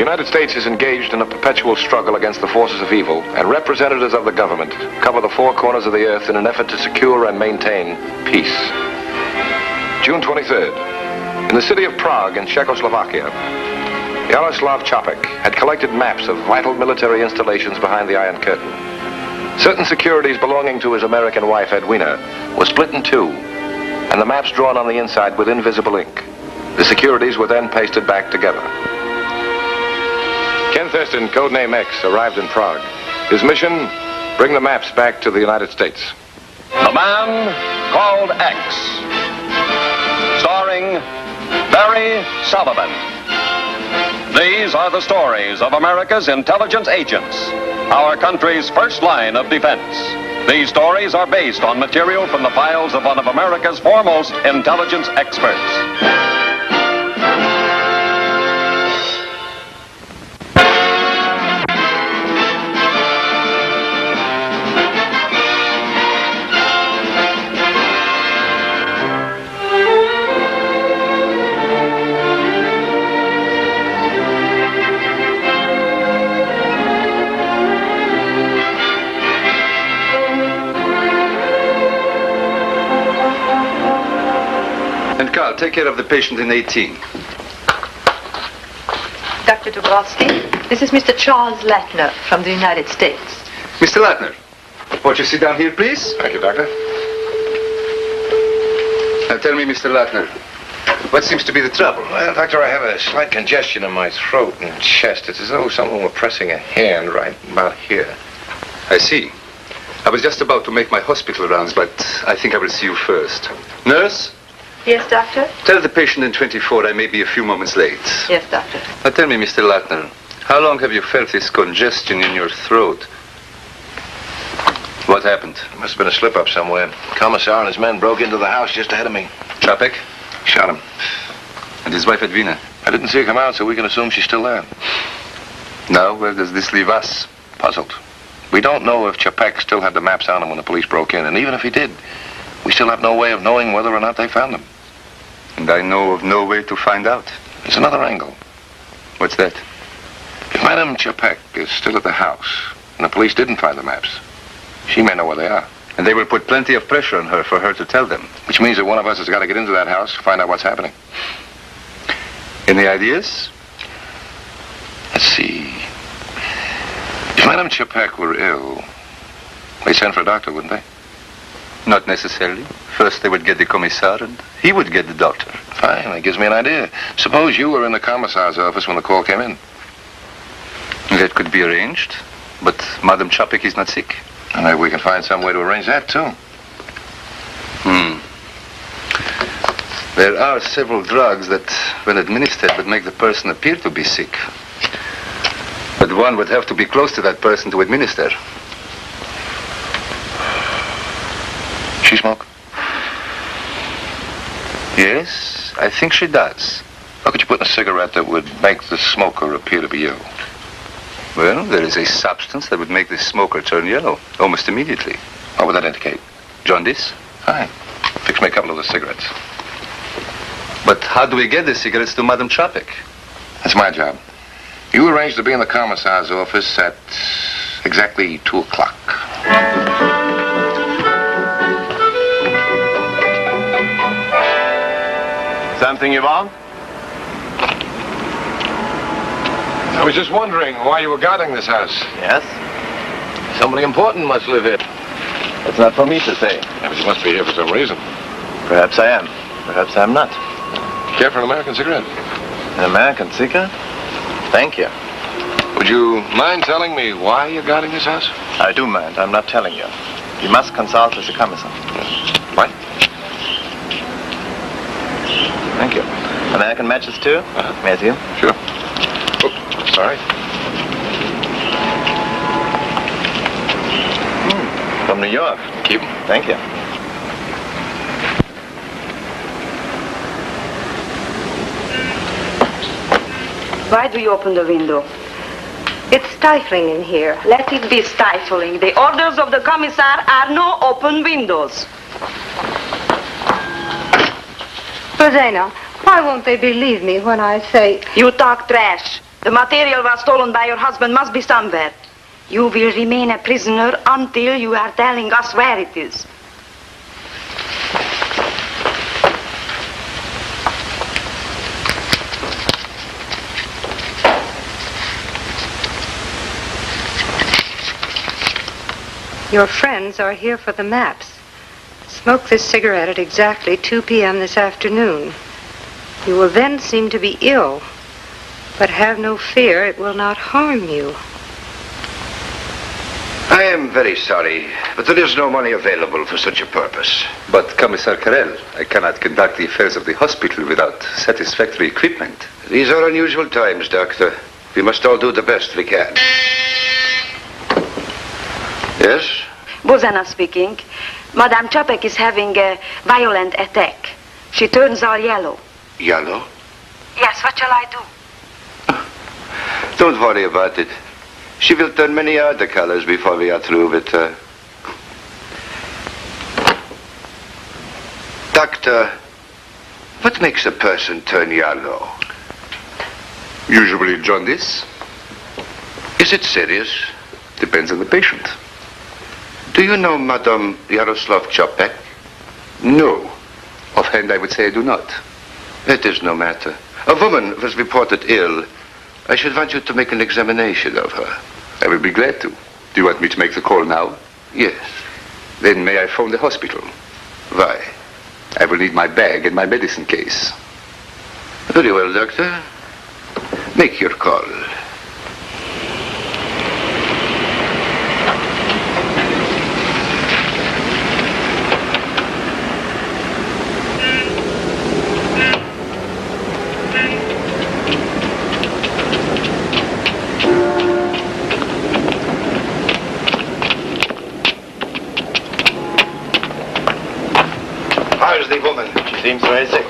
United States is engaged in a perpetual struggle against the forces of evil, and representatives of the government cover the four corners of the earth in an effort to secure and maintain peace. June 23rd, in the city of Prague in Czechoslovakia, Yaroslav Čapek had collected maps of vital military installations behind the Iron Curtain. Certain securities belonging to his American wife, Edwina, were split in two, and the maps drawn on the inside with invisible ink. The securities were then pasted back together. Ken Thurston, codename X, arrived in Prague. His mission, bring the maps back to the United States. The Man Called X, starring Barry Sullivan. These are the stories of America's intelligence agents, our country's first line of defense. These stories are based on material from the files of one of America's foremost intelligence experts. And Carl, take care of the patient in 18. Dr. Dabrowski, this is Mr. Charles Latner from the United States. Mr. Latner, won't you sit down here, please? Thank you, Doctor. Now tell me, Mr. Latner, what seems to be the trouble? Well, Doctor, I have a slight congestion in my throat and chest. It's as though someone were pressing a hand right about here. I see. I was just about to make my hospital rounds, but I think I will see you first. Nurse? Yes, doctor? Tell the patient in 24 I may be a few moments late. Yes, doctor. Now tell me, Mr. Latner, how long have you felt this congestion in your throat? What happened? Must have been a slip-up somewhere. Commissar and his men broke into the house just ahead of me. Čapek? Shot him. And his wife Edwina? I didn't see her come out, so we can assume she's still there. Now, where does this leave us? Puzzled. We don't know if Čapek still had the maps on him when the police broke in, and even if he did, we still have no way of knowing whether or not they found them. And I know of no way to find out. There's another angle. What's that? If Madame Čapek is still at the house, and the police didn't find the maps, she may know where they are. And they will put plenty of pressure on her for her to tell them. Which means that one of us has got to get into that house, find out what's happening. Any ideas? Let's see. If Madame Čapek were ill, they'd send for a doctor, wouldn't they? Not necessarily. First they would get the commissar and he would get the doctor. Fine, that gives me an idea. Suppose you were in the commissar's office when the call came in. That could be arranged, but Madame Čapek is not sick. And maybe we can find some way to arrange that, too. There are several drugs that, when administered, would make the person appear to be sick. But one would have to be close to that person to administer. She smoke? Yes, I think she does. How could you put in a cigarette that would make the smoker appear to be you? Well, there is a substance that would make the smoker turn yellow almost immediately. What would that indicate? Jaundice? Fine. Fix me a couple of the cigarettes. But how do we get the cigarettes to Madame Čapek? That's my job. You arranged to be in the commissar's office at exactly 2 o'clock. Something you want? I was just wondering why you were guarding this house. Yes? Somebody important must live here. It's not for me to say. Yeah, but you must be here for some reason. Perhaps I am. Perhaps I'm not. Care for an American cigarette? An American cigarette? Thank you. Would you mind telling me why you're guarding this house? I do mind. I'm not telling you. You must consult with the commissar. What? Thank you. American matches too? Uh-huh. Matthew? Sure. Oh, sorry. From New York. Keep 'em. Thank you. Why do you open the window? It's stifling in here. Let it be stifling. The orders of the commissar are no open windows. Rosena, why won't they believe me when I say... You talk trash. The material was stolen by your husband must be somewhere. You will remain a prisoner until you are telling us where it is. Your friends are here for the maps. Smoke this cigarette at exactly 2 p.m. this afternoon. You will then seem to be ill, but have no fear, it will not harm you. I am very sorry, but there is no money available for such a purpose. But, Commissar Carrel, I cannot conduct the affairs of the hospital without satisfactory equipment. These are unusual times, Doctor. We must all do the best we can. Yes? Bozena speaking. Madame Chapek is having a violent attack. She turns all yellow. Yellow? Yes, what shall I do? Don't worry about it. She will turn many other colors before we are through with her. Doctor, what makes a person turn yellow? Usually jaundice. Is it serious? Depends on the patient. Do you know Madame Yaroslav Chopek? No. Offhand, I would say I do not. It is no matter. A woman was reported ill. I should want you to make an examination of her. I will be glad to. Do you want me to make the call now? Yes. Then may I phone the hospital? Why? I will need my bag and my medicine case. Very well, Doctor. Make your call. How's the woman? She seems very sick.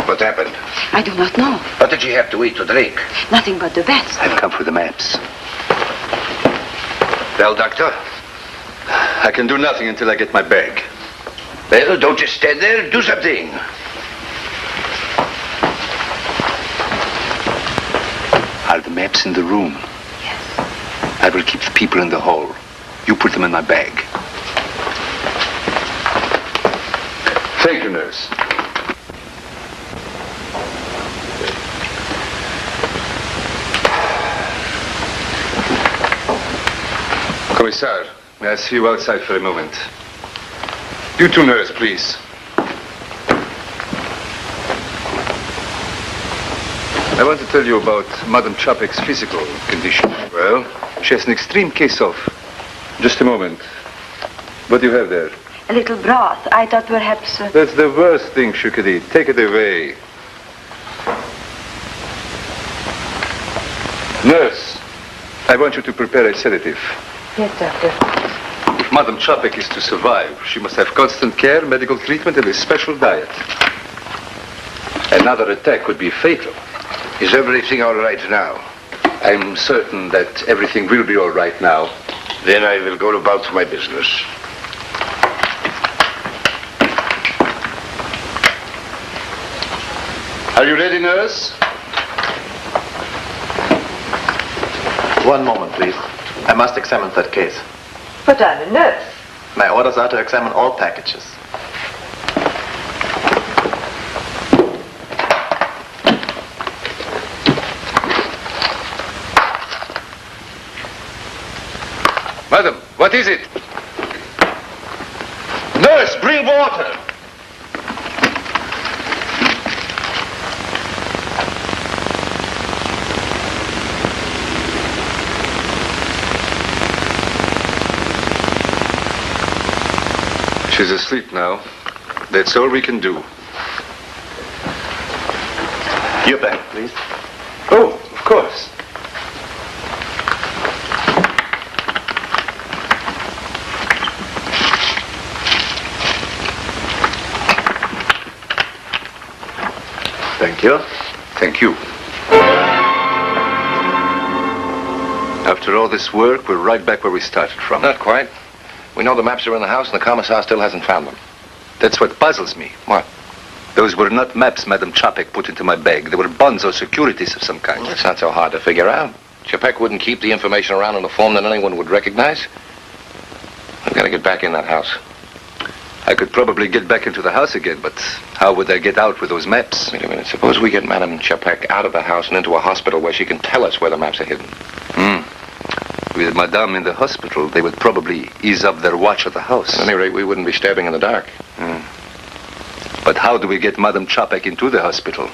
What happened? I do not know. What did she have to eat or drink? Nothing but the best. I've come for the maps. Well, Doctor? I can do nothing until I get my bag. Well, don't just stand there. Do something. Are the maps in the room? Yes. I will keep the people in the hall. You put them in my bag. Thank you, nurse. Commissar, may I see you outside for a moment? You two, nurse, please. I want to tell you about Madame Chapek's physical condition. Well, she has an extreme case of... Just a moment. What do you have there? A little broth. I thought perhaps... That's the worst thing she could eat. Take it away. Nurse, I want you to prepare a sedative. Yes, Doctor. If Madame Chapek is to survive, she must have constant care, medical treatment, and a special diet. Another attack could be fatal. Is everything all right now? I'm certain that everything will be all right now. Then I will go about my business. Are you ready, nurse? One moment, please. I must examine that case. But I'm a nurse. My orders are to examine all packages. Madam, what is it? Nurse, bring water! She's asleep now. That's all we can do. Your bag, please. Oh, of course. Thank you. Thank you. After all this work, we're right back where we started from. Not quite. We know the maps are in the house, and the commissar still hasn't found them. That's what puzzles me. What? Those were not maps Madame Chapek put into my bag. They were bonds or securities of some kind. Well, it's not so hard to figure out. Chapek wouldn't keep the information around in a form that anyone would recognize. We've got to get back in that house. I could probably get back into the house again, but how would I get out with those maps? Wait a minute. Suppose we get Madame Chapek out of the house and into a hospital where she can tell us where the maps are hidden. With Madame in the hospital, they would probably ease up their watch at the house. At any rate, we wouldn't be stabbing in the dark. But how do we get Madame Chapek into the hospital?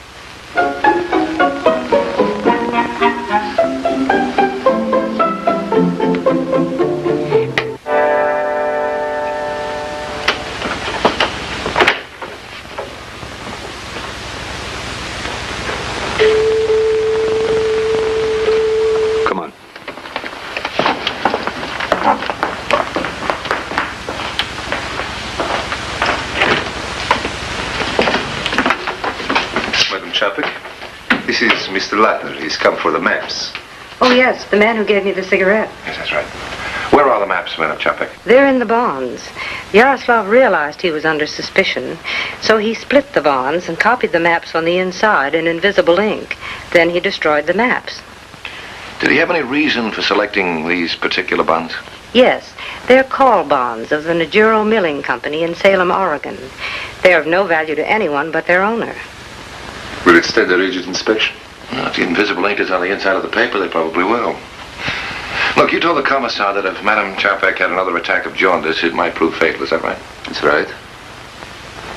Come on. Madame Chapek, this is Mr. Latner. He's come for the maps. Oh, yes, the man who gave me the cigarette. Yes, that's right. Where are the maps, Madame Chapek? They're in the bonds. Yaroslav realized he was under suspicion, so he split the bonds and copied the maps on the inside in invisible ink. Then he destroyed the maps. Did he have any reason for selecting these particular bonds? Yes, they're call bonds of the Najuro Milling Company in Salem, Oregon. They're of no value to anyone but their owner. Will it stand a rigid inspection? Well, if the invisible ink is on the inside of the paper, they probably will. Look, you told the commissar that if Madame Chapek had another attack of jaundice, it might prove fatal. Is that right? That's right.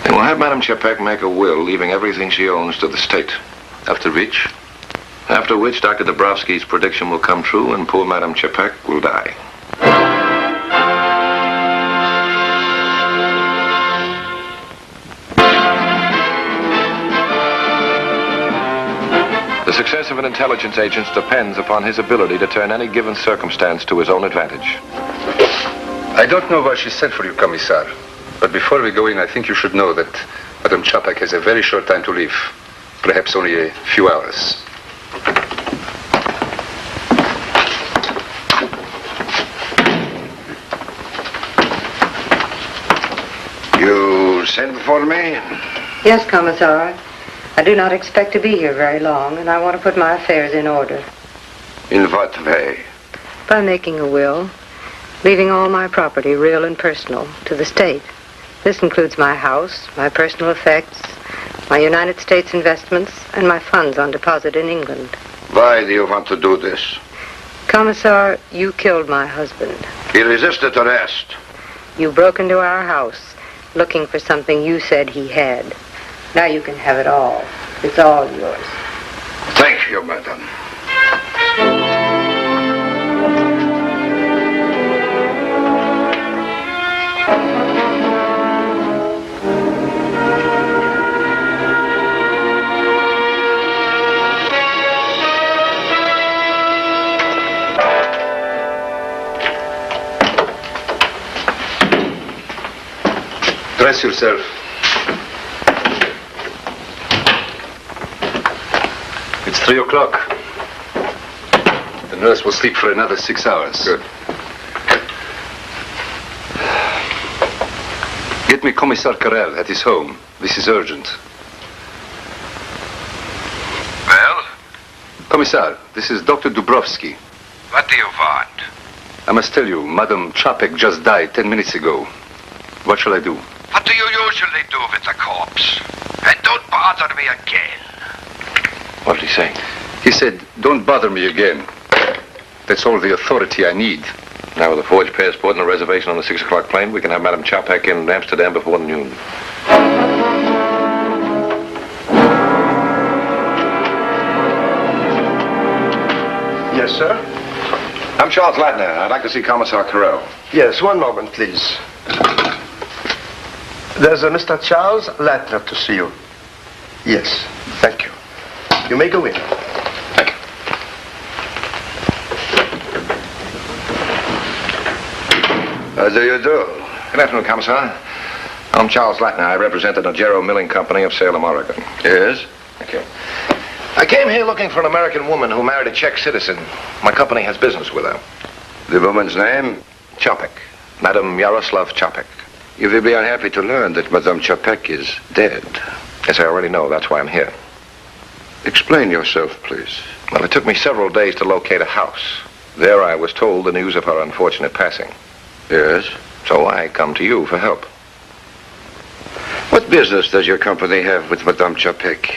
Then we'll have Madame Chapek make a will, leaving everything she owns to the state. After which? After which, Dr. Dabrowski's prediction will come true, and poor Madame Chapek will die. The success of an intelligence agent depends upon his ability to turn any given circumstance to his own advantage. I don't know why she sent for you, Commissar. But before we go in, I think you should know that Madame Chapek has a very short time to live. Perhaps only a few hours. You sent for me? Yes, Commissar. I do not expect to be here very long, and I want to put my affairs in order. In what way? By making a will, leaving all my property, real and personal, to the state. This includes my house, my personal effects, my United States investments, and my funds on deposit in England. Why do you want to do this? Commissar, you killed my husband. He resisted arrest. You broke into our house looking for something you said he had. Now you can have it all. It's all yours. Thank you, madam. Dress yourself. It's 3 o'clock. The nurse will sleep for another 6 hours. Good. Get me Commissar Carrel at his home. This is urgent. Well, Commissar, this is Dr. Dubrovsky. what do you want? I must tell you, Madame Chapek just died 10 minutes ago. What shall I do? What do you usually do with the corpse? And don't bother me again. What did he say? He said, don't bother me again. That's all the authority I need. Now, with a forged passport and a reservation on the 6 o'clock plane, we can have Madame Chapek in Amsterdam before noon. Yes, sir? I'm Charles Latner. I'd like to see Commissar Carrel. Yes, one moment, please. There's a Mr. Charles Latner to see you. Yes, thank you. You may go in. Thank you. How do you do? Good afternoon, Commissar. I'm Charles Latner. I represent the Najero Milling Company of Salem, Oregon. Yes? Thank you. I came here looking for an American woman who married a Czech citizen. My company has business with her. The woman's name? Chapek. Madame Yaroslav Chapek. You will be unhappy to learn that Madame Chapek is dead. Yes, I already know. That's why I'm here. Explain yourself, please. Well, it took me several days to locate a house. There I was told the news of her unfortunate passing. Yes? So I come to you for help. What business does your company have with Madame Chapek?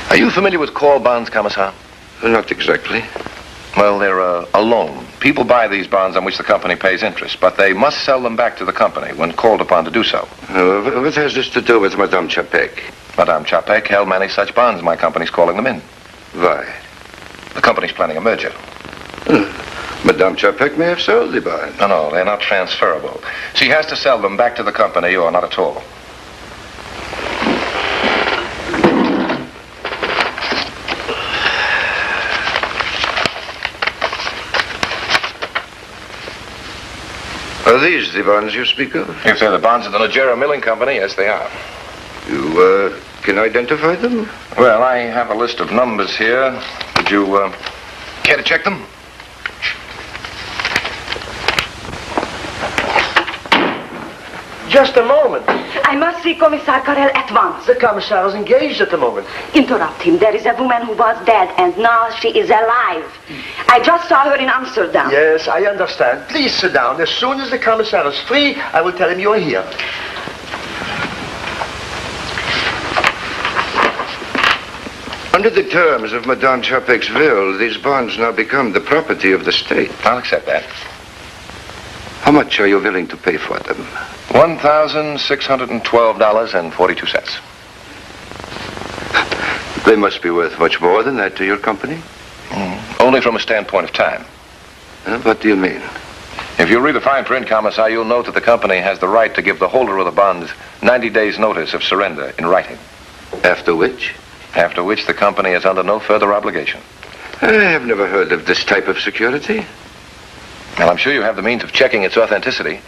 Are you familiar with call bonds, Commissar? Not exactly. Well, they're a loan. People buy these bonds on which the company pays interest, but they must sell them back to the company when called upon to do so. What has this to do with Madame Chapek? Madame Chapek held many such bonds. My company's calling them in. Why? The company's planning a merger. Madame Chapek may have sold the bonds. No, they're not transferable. She has to sell them back to the company or not at all. Are these the bonds you speak of? If they're the bonds of the Najera Milling Company, yes, they are. You, can identify them? Well, I have a list of numbers here. Would you, care to check them? Just a moment. I must see Commissar Carrel at once. The Commissar is engaged at the moment. Interrupt him. There is a woman who was dead, and now she is alive. I just saw her in Amsterdam. Yes, I understand. Please sit down. As soon as the Commissar is free, I will tell him you are here. Under the terms of Madame Chapek's will, these bonds now become the property of the state. I'll accept that. How much are you willing to pay for them? $1,612.42. They must be worth much more than that to your company. Only from a standpoint of time. What do you mean? If you read the fine print, Commissar, you'll note that the company has the right to give the holder of the bonds 90 days' notice of surrender in writing. After which? After which the company is under no further obligation. I have never heard of this type of security. Well, I'm sure you have the means of checking its authenticity.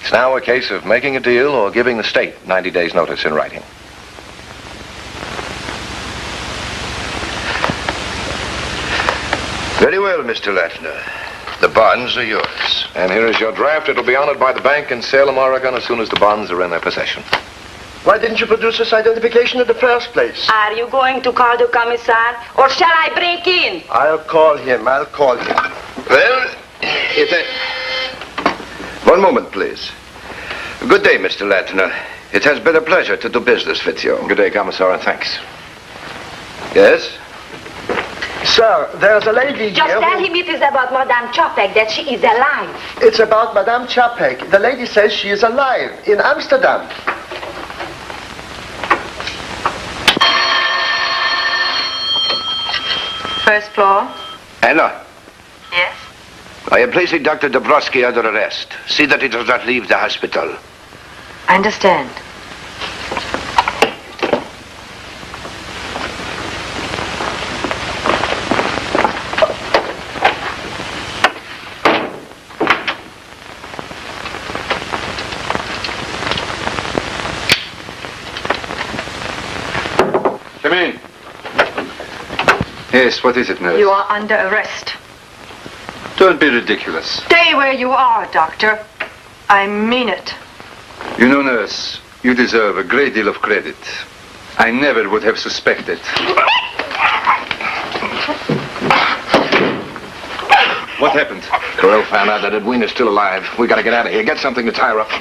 It's now a case of making a deal or giving the state 90 days' notice in writing. Very well, Mr. Latner. The bonds are yours. And here is your draft. It'll be honored by the bank in Salem, Oregon, as soon as the bonds are in their possession. Why didn't you produce this identification in the first place? Are you going to call the Commissar, or shall I break in? I'll call him. Well, one moment, please. Good day, Mr. Latner. It has been a pleasure to do business with you. Good day, Commissar, and thanks. Yes? Sir, there's a lady Just here tell him it is about Madame Chapek, that she is alive. It's about Madame Chapek. The lady says she is alive in Amsterdam. First floor. Anna, Yes? I am placing Dr. Dabrowski under arrest. See that he does not leave the hospital. I understand. Come in. Yes, what is it, nurse? You are under arrest. Don't be ridiculous. Stay where you are, Doctor. I mean it. You know, nurse, you deserve a great deal of credit. I never would have suspected. What happened? Carrel found out that Edwina's still alive. We gotta get out of here. Get something to tie her up.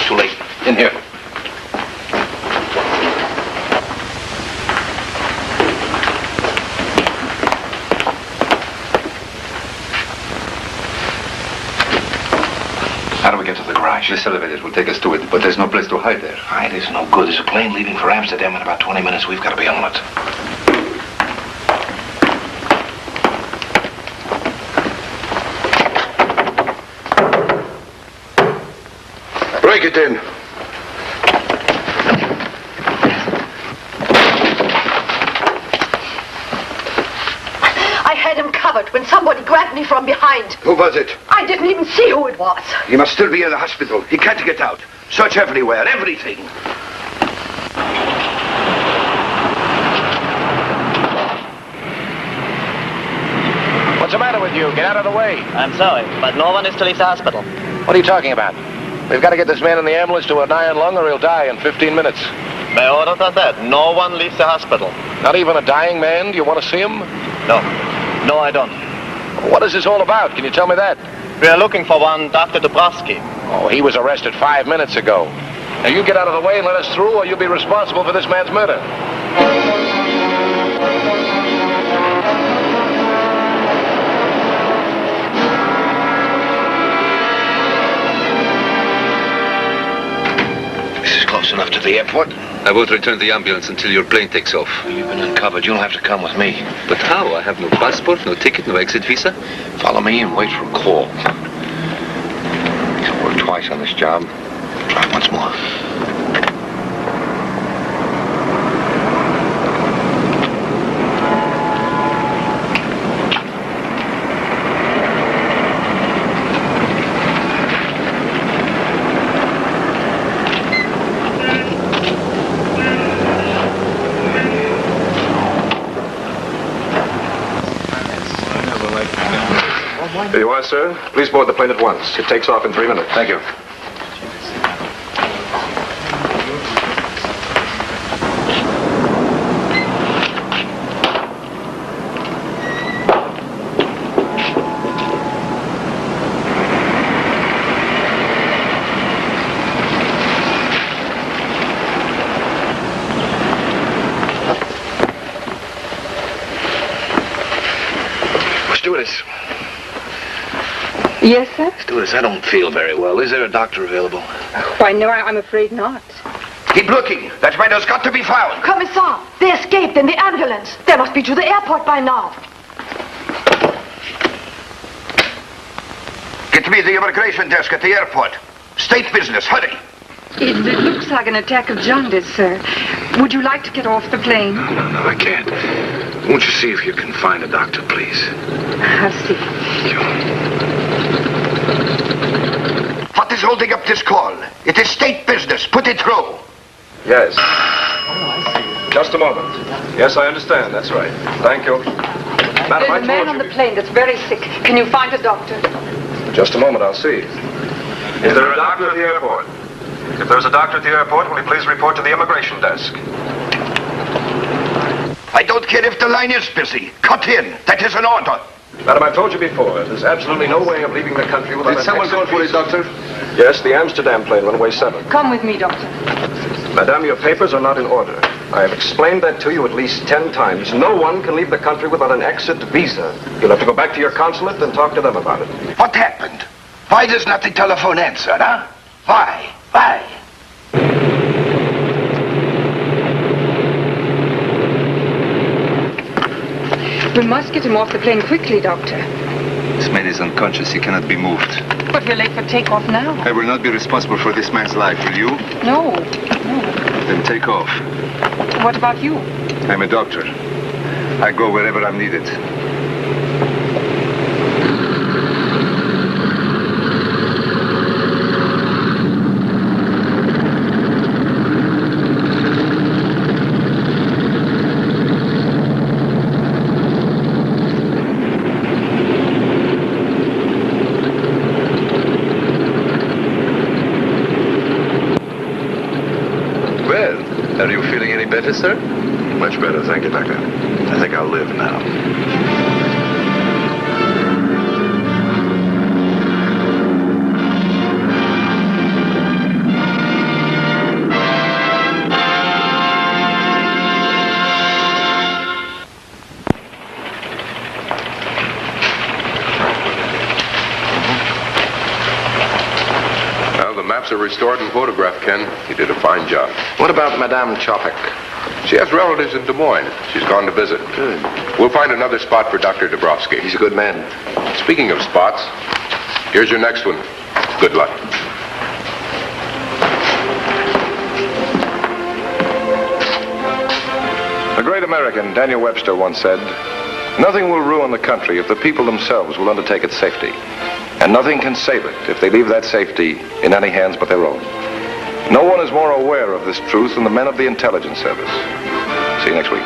Too late. In here. How do we get to the garage? This elevator will take us to it, but there's no place to hide there. Hide is no good. There's a plane leaving for Amsterdam in about 20 minutes. We've got to be on it. Break it in. I had him covered when somebody grabbed me from behind. Who was it? I didn't even see who it was. He must still be in the hospital. He can't get out. Search everywhere, everything. What's the matter with you? Get out of the way. I'm sorry, but no one is to leave the hospital. What are you talking about? We've got to get this man in the ambulance to an iron lung or he'll die in 15 minutes. My orders are that no one leaves the hospital. Not even a dying man? Do you want to see him? No. No, I don't. What is this all about? Can you tell me that? We are looking for one Dr. Dabrowski. Oh, he was arrested 5 minutes ago. Now you get out of the way and let us through or you'll be responsible for this man's murder. This is close enough to the airport. I won't return the ambulance until your plane takes off. You've been uncovered. You'll have to come with me. But how? I have no passport, no ticket, no exit visa. Follow me and wait for a call. I've worked twice on this job. Try once more. Here you are, sir. Please board the plane at once. It takes off in 3 minutes. Thank you. Stewardess. Yes, sir? Stewardess, I don't feel very well. Is there a doctor available? Why, no, I'm afraid not. Keep looking. That man has got to be found. Commissar, they escaped in the ambulance. They must be to the airport by now. Get me the immigration desk at the airport. State business, hurry. It looks like an attack of jaundice, sir. Would you like to get off the plane? No, I can't. Won't you see if you can find a doctor, please? I'll see. Thank you. What is holding up this call? It is state business. Put it through. Yes. Just a moment. Yes, I understand. That's right. Thank you. Madam, There's a man on the plane that's very sick. Can you find a doctor? Just a moment, I'll see. Is there a doctor at the airport? If there's a doctor at the airport, will you please report to the immigration desk? I don't care if the line is busy. Cut in. That is an order. Madam, I've told you before, there's absolutely no way of leaving the country without Did someone call for a doctor? Yes, the Amsterdam plane, runway 7. Come with me, doctor. Madame, your papers are not in order. I have explained that to you at least 10 times. No one can leave the country without an exit visa. You'll have to go back to your consulate and talk to them about it. What happened? Why does not the telephone answer, huh? Why? Why? We must get him off the plane quickly, doctor. This man is unconscious. He cannot be moved. But we're late for takeoff now. I will not be responsible for this man's life, will you? No. Then take off. What about you? I'm a doctor. I go wherever I'm needed. Are you feeling any better, sir? Much better, thank you, Doctor. I think I'll live now. Well, the maps are restored and photographed, Ken. You did a fine job. What about Madame Chopik? She has relatives in Des Moines. She's gone to visit. Good. We'll find another spot for Dr. Dabrowski. He's a good man. Speaking of spots, here's your next one. Good luck. A great American, Daniel Webster, once said, Nothing will ruin the country if the people themselves will undertake its safety. And nothing can save it if they leave that safety in any hands but their own. No one is more aware of this truth than the men of the intelligence service. See you next week.